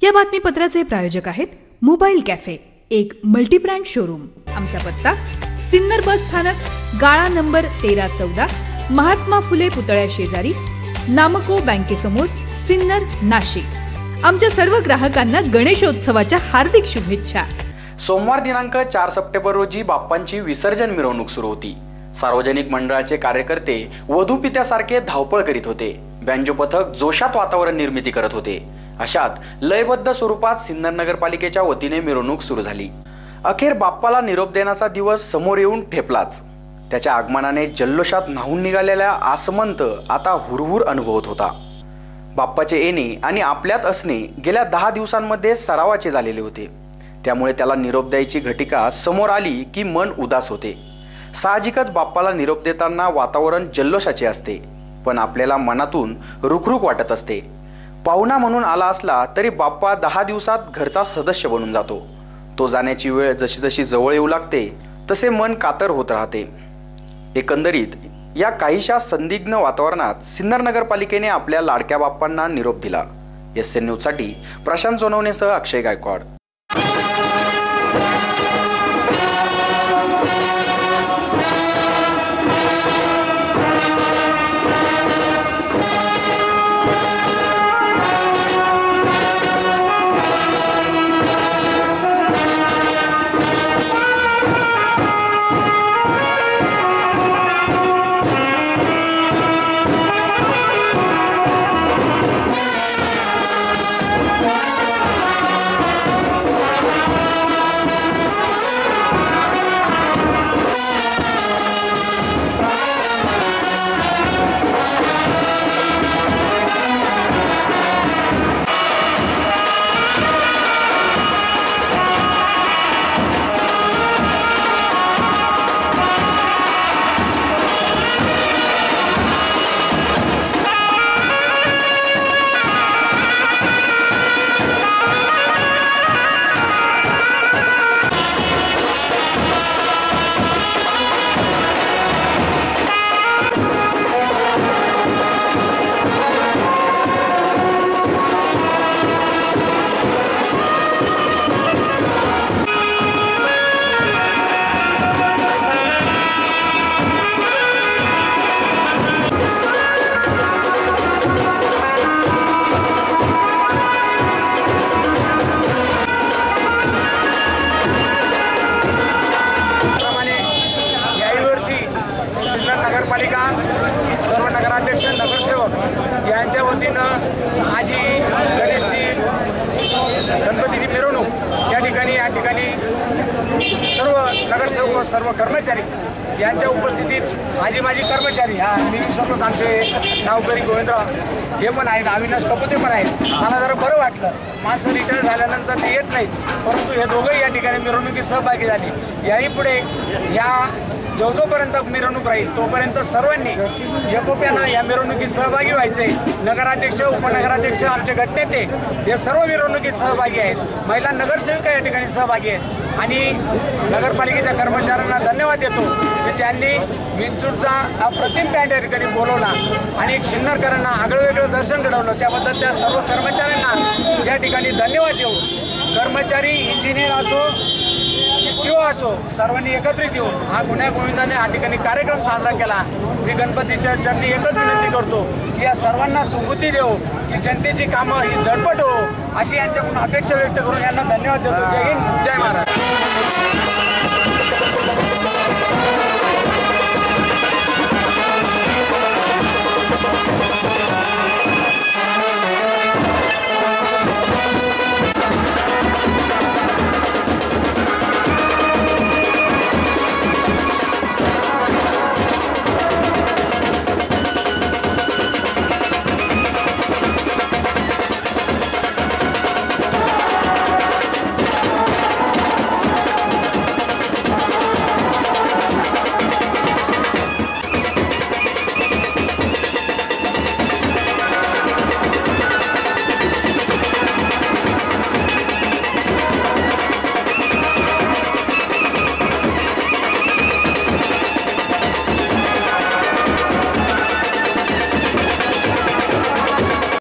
या बातमीपत्राचे प्रायोजक आहेत मोबाईल कॅफे, एक मल्टीब्रँड शोरूम। आमचा पत्ता सिन्नर बस स्थानक, गाळा नंबर 1314, महात्मा फुले पुतळ्या शेजारी, नामको बँकेसमोर, सिन्नर, नाशिक। आमच्या सर्व ग्राहकांना गणेशोत्सवाच्या हार्दिक शुभेच्छा। सोमवार दिनांक 4 सप्टेंबर रोजी बाप्पांची विसर्जन मिरवणूक सुरू होती। सार्वजनिक मंडळाचे कार्यकर्ते वधूपित्यासारखे धावपळ करीत होते। बँजो पथक जोशात वातावरण निर्मिती करत होते। अशात लयबद्ध स्वरूपात सिन्नर नगरपालिकेच्या वतीने मिरवणूक सुरू झाली। अखेर बाप्पाला निरोप देण्याचा दिवस समोर येऊन ठेपलाच। त्याच्या आगमनाने जल्लोषात न्हावून निघालेल्या आसमंत आता हुरहुर अनुभवत होता। बाप्पाचे येणे आणि आपल्यात असणे गेल्या 10 दिवसांमध्ये सरावाचे झालेले होते। त्यामुळे त्याला निरोप द्यायची घटिका समोर आली की मन उदास होते। साहजिकच बाप्पाला निरोप देताना वातावरण जल्लोषाचे असते, पण आपल्याला मनातून रुखरुख वाटत असते। पाहुणा म्हणून आला असला तरी बाप्पा 10 दिवसात घरचा सदस्य बनून जातो। तो जाण्याची वेळ जशी जशी जवळ येऊ लागते तसे मन कातर होत राहते। एकंदरीत या काहीशा संदिग्ध वातावरणात सिन्नर नगरपालिकेने आपल्या लाडक्या बाप्पांना निरोप दिला। SN न्यूजसाठी प्रशांत सोनवणेसह अक्षय गायकवाड। नगरपालिका सर्व नगराध्यक्ष नगरसेवक यांच्या वतीनं आजी गणेशची गणपतीची मिरवणूक या ठिकाणी सर्व नगरसेवक व सर्व कर्मचारी यांच्या उपस्थितीत आजी माजी कर्मचारी मी सर्वच आमचे नावकरी गोविंदराव हे पण आहेत, अविनाश कपोते पण आहेत। मला जरा बरं वाटलं, माणसं रिटायर झाल्यानंतर ते येत नाहीत, परंतु हे दोघंही या ठिकाणी मिरवणुकीत सहभागी झाले। याही पुढे या जोपर्यंत मिरवणूक राहील तोपर्यंत सर्वांनी एकोप्यानं या मिरवणुकीत सहभागी व्हायचे। नगराध्यक्ष, उपनगराध्यक्ष, आमचे गटनेते हे सर्व मिरवणुकीत सहभागी आहेत। महिला नगरसेविका या ठिकाणी सहभागी आहेत आणि नगरपालिकेच्या कर्मचाऱ्यांना धन्यवाद देतो की त्यांनी विंचूरचा अप्रतिम बँड या ठिकाणी बोलवला आणि सिन्नरकरांना आगळंवेगळं दर्शन घडवलं। त्याबद्दल त्या सर्व कर्मचाऱ्यांना या ठिकाणी धन्यवाद देऊ। कर्मचारी, इंजिनियर असो, शिव असो, सर्वांनी एकत्रित येऊन हा गुण्या गोविंदाने या ठिकाणी कार्यक्रम साजरा केला। मी गणपतीच्या चरणी एकच विनंती करतो की या सर्वांना सुबुद्धी देऊ की जनतेची कामं ही झटपट हो, अशी यांच्याकडून अपेक्षा व्यक्त करून यांना धन्यवाद देतो। जय हिंद, जय महाराष्ट्र।